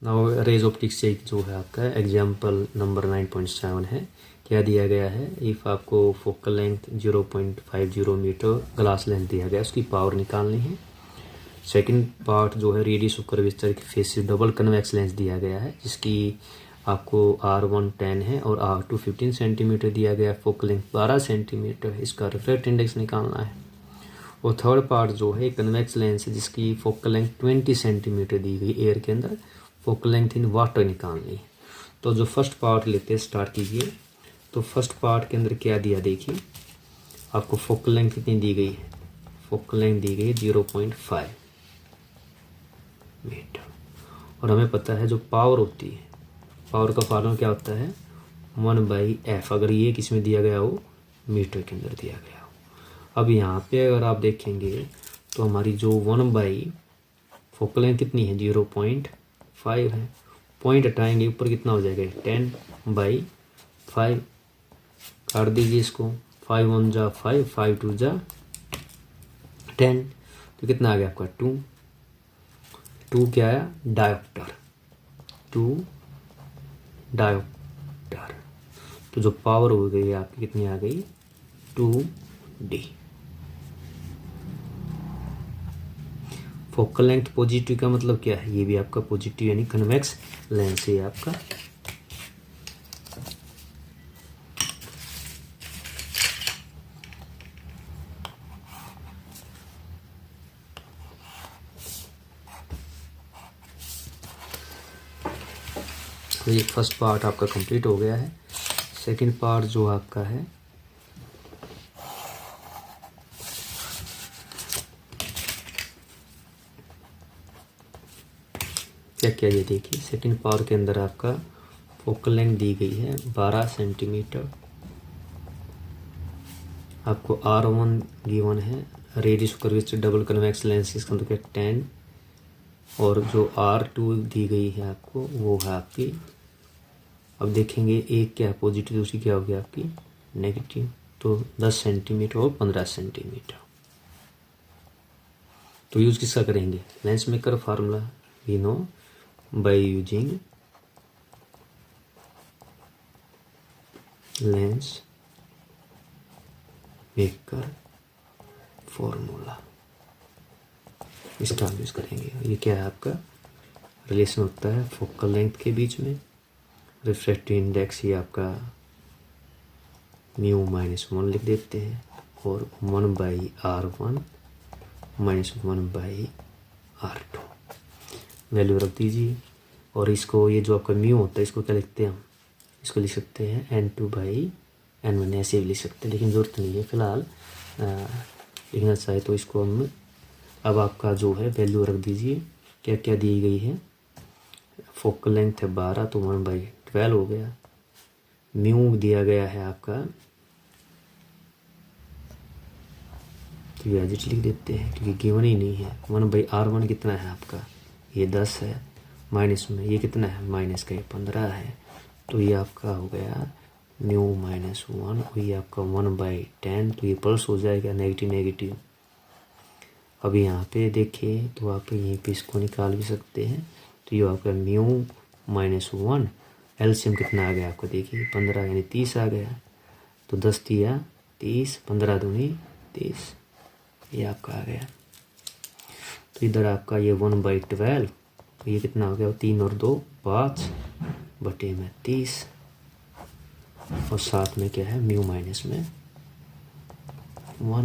Now raise optics से जो है आपका एग्जाम्पल नंबर 9.7 है। क्या दिया गया है, इफ़ आपको focal length 0.50 metre glass length दिया गया है, उसकी पावर निकालनी है। सेकंड पार्ट जो है रेडियस ऑफ कर्वेचर की फेस से डबल कन्वेक्स लेंस दिया गया है, जिसकी आपको R1 10 है और R2 15 सेंटीमीटर दिया गया है। फोकल लेंथ 12 सेंटीमीटर है, इसका रिफ्रैक्ट इंडेक्स निकालना है। और थर्ड पार्ट जो है कन्वेक्स लेंस है, जिसकी फोकल लेंथ 20 सेंटीमीटर दी गई एयर के अंदर, फोकल लेंथ इन वाटर निकालनी है। तो जो फर्स्ट पार्ट लेते हैं स्टार्ट कीजिए। तो फर्स्ट पार्ट के अंदर क्या दिया देखिए, आपको फोकल लेंथ कितनी दी गई है, फोकल लेंथ दी गई है 0.5 मीटर। और हमें पता है जो पावर होती है, पावर का फॉर्मूला क्या होता है 1/f, अगर ये किस में दिया गया हो, मीटर के अंदर दिया गया हो। अब यहाँ पे अगर आप देखेंगे तो हमारी जो 1/, फोकल लेंथ कितनी है 0.5 है, पॉइंट हटाएंगे ऊपर कितना हो जाएगा 10/5, काट दीजिए इसको, 5 1 जा 5, 5 2 जा 10, तो कितना आ गया आपका 2 क्या आया डायोप्टर, 2 डायोप्टर। तो जो पावर हो गई आपकी कितनी आ गई 2D। फोकल लेंथ पॉजिटिव का मतलब क्या है, ये भी आपका पॉजिटिव यानी कन्वेक्स लेंस है आपका। तो ये फर्स्ट पार्ट आपका कंप्लीट हो गया है। सेकंड पार्ट जो आपका है क्या क्या, ये देखिए सेकंड पार्ट के अंदर आपका फोकल लेंथ दी गई है 12 सेंटीमीटर, आपको R1 गिवन है, radius of curvature double convex lens इसका मतलब 10, और जो R2 दी गई है आपको वो है आपकी, अब देखेंगे एक क्या है पॉजिटिव, दूसरी क्या होगी आपकी नेगेटिव, तो 10 सेंटीमीटर और 15 सेंटीमीटर। तो यूज किसका करेंगे, lens maker formula we know by using lens maker formula, इसका यूज करेंगे। ये क्या है आपका रिलेशन होता है फोकल लेंथ के बीच में, रिफ्रैक्टिव इंडेक्स ये आपका μ-1 लिख देते हैं, और 1/R1 -1/R2 वैल्यू रख दीजिए। और इसको ये जो आपका म्यू होता है इसको क्या लिखते हैं हम, इसको लिख सकते हैं N2/N1, ऐसे भी लिख सकते हैं, लेकिन ज़रूरत नहीं है फिलहाल लिखना चाहे तो इसको हम। अब आपका जो है वैल्यू रख दीजिए, क्या क्या दी गई है, फोकल लेंथ है 12 तो 1/12 हो गया, म्यू दिया गया है आपका, तो ये एजिट लिख देते हैं क्योंकि गिवन ही नहीं है। 1/R1 कितना है आपका, ये 10 है, माइनस में ये कितना है माइनस का, ये 15 है, तो ये आपका हो गया μ-1, और ये आपका 1/10, तो ये प्लस हो जाएगा नेगेटिव नेगेटिव। अब यहाँ पे देखें तो आप यहीं पे इसको निकाल भी सकते हैं, तो ये आपका μ-1 एलसीएम कितना आ गया आपको देखिए 15 यानी 30 आ गया, तो 10 दिया 30, 15 दूनी 30, ये आपका आ गया। तो इधर आपका ये 1/12, तो ये कितना हो गया 3 और 2 5 बटे में 30, और साथ में क्या है μ-1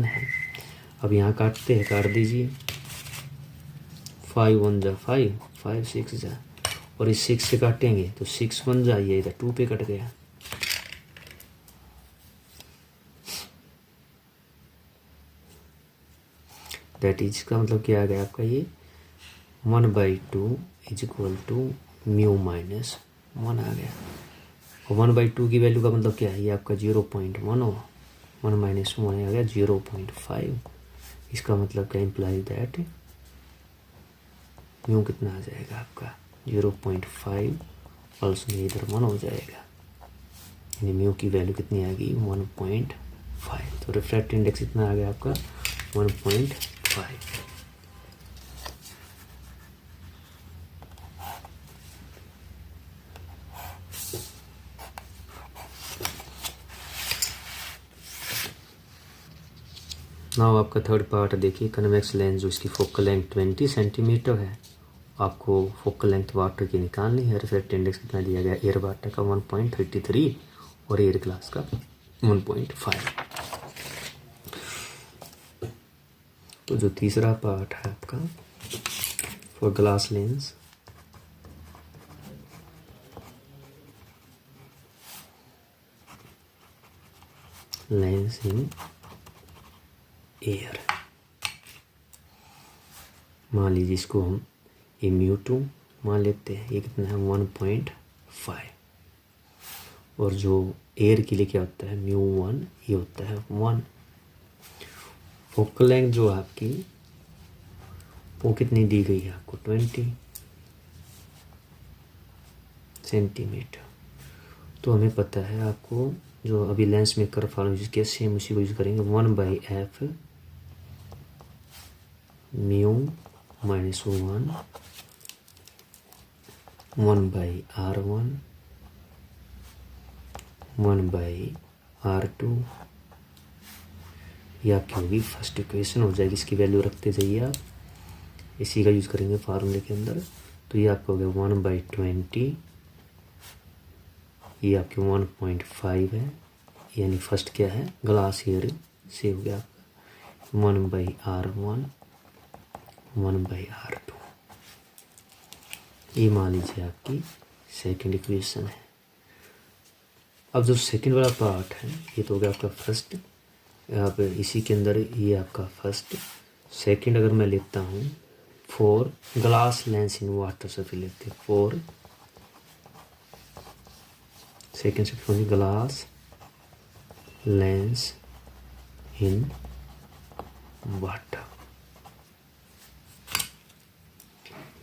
है। अब यहाँ काटते हैं, काट दीजिए, 5 1 जा 5, 5 6 जा, और इस 6 से काटेंगे तो 6 1 जा, ये इधर 2 पे कट गया, दैट इज का मतलब क्या आ गया आपका ये 1/2 इज इक्वल टू μ-1 आ गया। और 1/2 की वैल्यू का मतलब क्या है, ये आपका 0.1 हो, 1 - 1 आ गया 0.5, इसका मतलब क्या इम्प्लाई दैट म्यू कितना आ जाएगा आपका 0.5 प्लस में इधर 1 हो जाएगा, यानी म्यू की वैल्यू कितनी आ गई 1.5। तो रिफ्रैक्टिव इंडेक्स कितना आ गया आपका 1.5। नाउ आपका थर्ड पार्ट देखिए, कन्वेक्स लेंस जो इसकी फोकल लेंथ 20 सेंटीमीटर है, आपको फोकल लेंथ वाटर की निकालनी है। रिफ्रैक्टिव इंडेक्स कितना दिया गया, एयर वाटर का 1.33 और एयर ग्लास का 1.5। तो जो तीसरा पार्ट है आपका for glass lens, lens in air, मान लीजिए इसको हम ये μ2 मान लेते हैं, ये कितना है 1.5, और जो एयर के लिए क्या होता है μ1, ये होता है 1। फोकल लेंथ जो आपकी वो कितनी दी गई है आपको 20 सेंटीमीटर। तो हमें पता है आपको जो अभी लेंस मेकर फॉर्मूला यूज किया, सेम उसी को यूज करेंगे, 1/f mu minus 1/r1 1/r2, ये आपकी होगी फर्स्ट इक्वेशन हो जाएगी। इसकी वैल्यू रखते जाइए आप, इसी का यूज करेंगे फार्मूले के अंदर। तो ये आपका हो गया 1/20, ये आपके 1.5 है, यानी फर्स्ट क्या है ग्लास एयर से हो गया आपका 1/r1 1/r2। ये मान लीजिए आपकी सेकंड इक्वेशन है। अब जो सेकंड वाला पार्ट है ये तो हो गया आपका फर्स्ट, आप इसी के अंदर ये आपका फर्स्ट। सेकंड अगर मैं लेता हूँ for glass lens in water, से फिर लेते हैं फॉर सेकंड से ग्लास लेंस इन वाटर।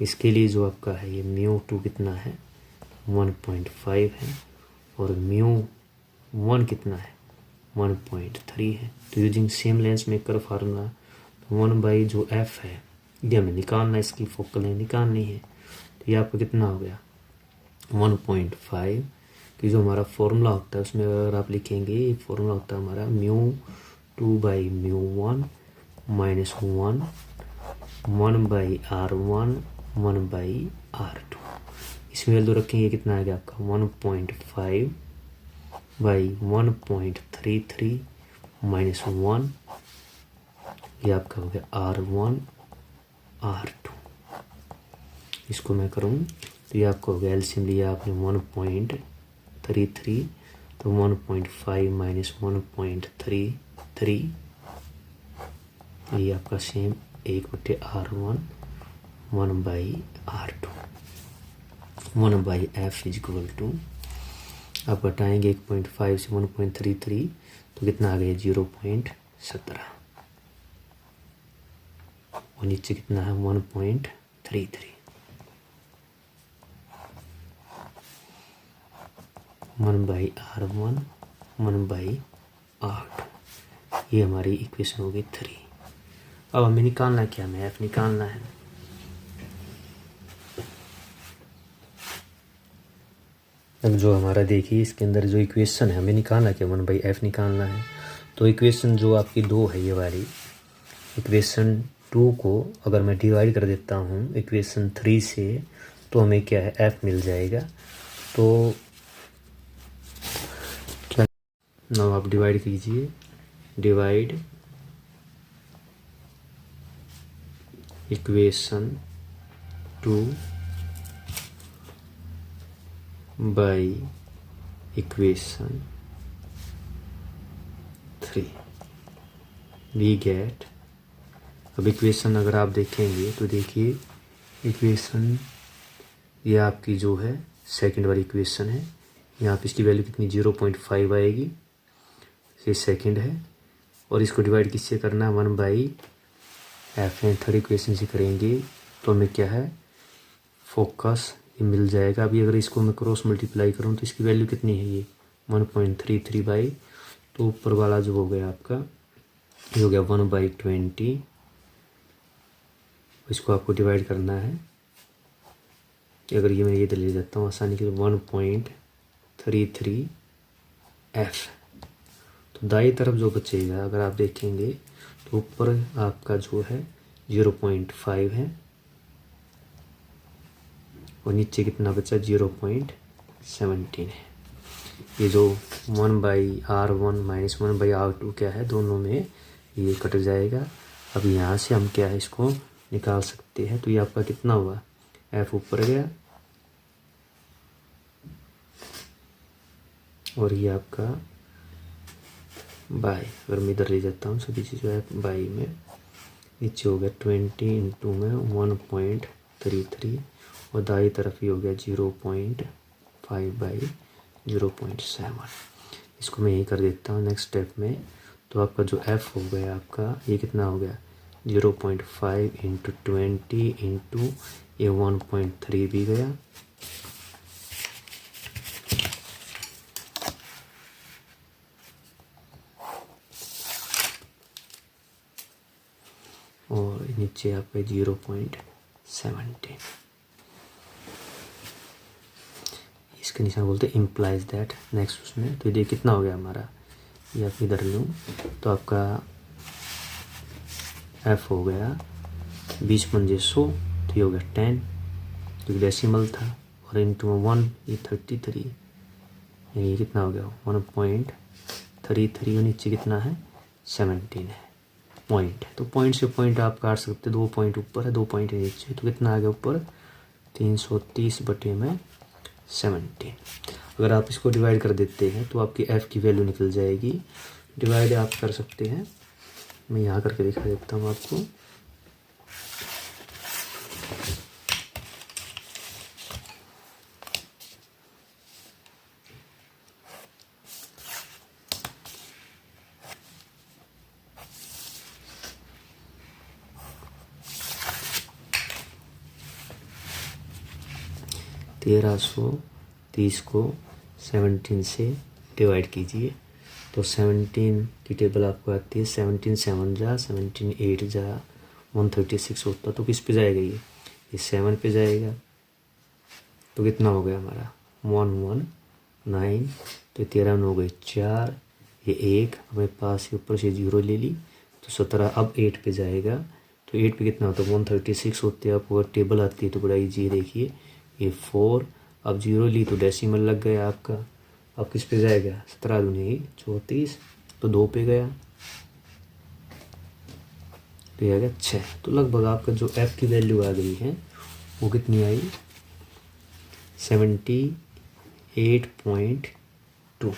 इसके लिए जो आपका है ये μ2 कितना है 1.5 है, और μ1 कितना है 1.3 है। तो using same lens maker formula 1 जो f है ये हमें निकालना है, इसकी फोकल लेंथ निकालनी है। तो ये आपका कितना हो गया 1.5, कि जो हमारा फॉर्मूला होता है उसमें अगर आप लिखेंगे, ये फॉर्मूला होता है हमारा μ2/μ1 माइनस 1/r1 1/r2। इसमें वैल्यू रखेंगे कितना आ गया आपका 1.5/1.33 माइनस 1, ये आपका हो गया r1 r2। इसको मैं करूँ तो ये आपको हो गया एलसीएम लिया आपने 1.33, तो 1.5 माइनस 1.33, ये आपका same 1/r1 1/r2 1/f is equal to, आप घटाएंगे 1.5 से 1.33 तो कितना आ गया 0.17, और नीचे कितना है 1.33 1/r1 1/r2। ये हमारी इक्वेशन होगी 3। अब हमें निकालना क्या, हमें एफ निकालना है। अब जो हमारा देखिए इसके अंदर जो इक्वेशन है हमें निकालना क्या 1/f निकालना है। तो इक्वेशन जो आपकी 2 है ये वाली, इक्वेशन 2 को अगर मैं डिवाइड कर देता हूँ इक्वेशन 3 से तो हमें क्या है f मिल जाएगा। तो क्या, नाउ आप डिवाइड कीजिए, divide equation 2 by equation 3 we get. अब इक्वेशन अगर आप देखेंगे तो देखिए इक्वेशन ये आपकी जो है सेकंड वाली इक्वेशन है, यहाँ पे इसकी वैल्यू कितनी 0.5 आएगी, ये सेकंड है, और इसको डिवाइड किससे करना है 1/f है। थर्ड इक्वेशन से करेंगे तो हमें क्या है फोकस ये मिल जाएगा। अभी अगर इसको मैं क्रॉस मल्टीप्लाई करूँ तो इसकी वैल्यू कितनी है ये 1.33 बाई, तो ऊपर वाला जो हो गया आपका ये हो गया 1/20, इसको आपको डिवाइड करना है। अगर ये मैं ये ले जाता हूँ आसानी के 1.33f, तो दाई तरफ जो बचेगा अगर आप देखेंगे तो ऊपर आपका जो है 0.5 है और नीचे कितना बचा 0.17 है। ये जो 1/r1 - 1/r2 क्या है, दोनों में ये कट जाएगा। अब यहाँ से हम क्या है इसको निकाल सकते हैं। तो ये आपका कितना हुआ, f ऊपर गया और ये आपका बाई, अगर मैं इधर ले जाता हूँ सभी चीज़ है बाई में, नीचे हो गया 20 × में 1.33 और दाई तरफ ही हो गया 0.5/0.7। इसको मैं यही कर देता हूँ नेक्स्ट स्टेप में। तो आपका जो f हो गया आपका ये कितना हो गया 0.5 × 20 × ये 1.3 भी गया और नीचे आपका 0.17। इसके निशान बोलते हैं इम्प्लाइज दैट। नेक्स्ट उसमें तो ये कितना हो गया हमारा, ये आप इधर लूँ तो आपका f हो गया 20 × 100 तो ये हो गया 10 क्योंकि डेसिमल था और इंटू 1 ये 33 यानी ये कितना हो गया 1.33 और नीचे कितना है 17 है पॉइंट है। तो पॉइंट से पॉइंट आप काट सकते, 2 पॉइंट ऊपर है 2 पॉइंट नीचे, तो कितना आ गया ऊपर 330/17। अगर आप इसको डिवाइड कर देते हैं तो आपकी f की वैल्यू निकल जाएगी। डिवाइड आप कर सकते हैं, मैं यहाँ करके दिखा देता हूँ आपको। तेरह 1330 को 17 से डिवाइड कीजिए तो 17 की टेबल आपको आती है 17 7 जा 17 8 जा 136 होता तो किस पे जाएगा ये 7 पे जाएगा। तो कितना हो गया हमारा 119। तो 13 में हो गए 4, ये 1 हमारे पास ऊपर से 0 ले ली तो 17 अब 8 पे जाएगा। तो 8 पे कितना होता है 136 होते हैं। आपको अगर टेबल आती है तो बड़ा ईजी, देखिए ये 4 अब 0 ली तो डेसिमल लग गया आपका। अब किस पे जाएगा 17 दूनी 34 तो 2 पे गया तो ये आ गया 6। तो लगभग आपका जो f की वैल्यू आ गई है वो कितनी आई 78.2। तो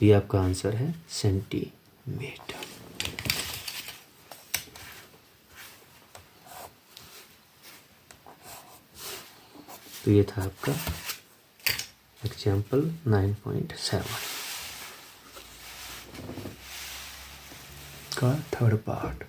ये आपका आंसर है सेंटीमीटर। तो ये था आपका एग्जाम्पल 9.7 का थर्ड पार्ट।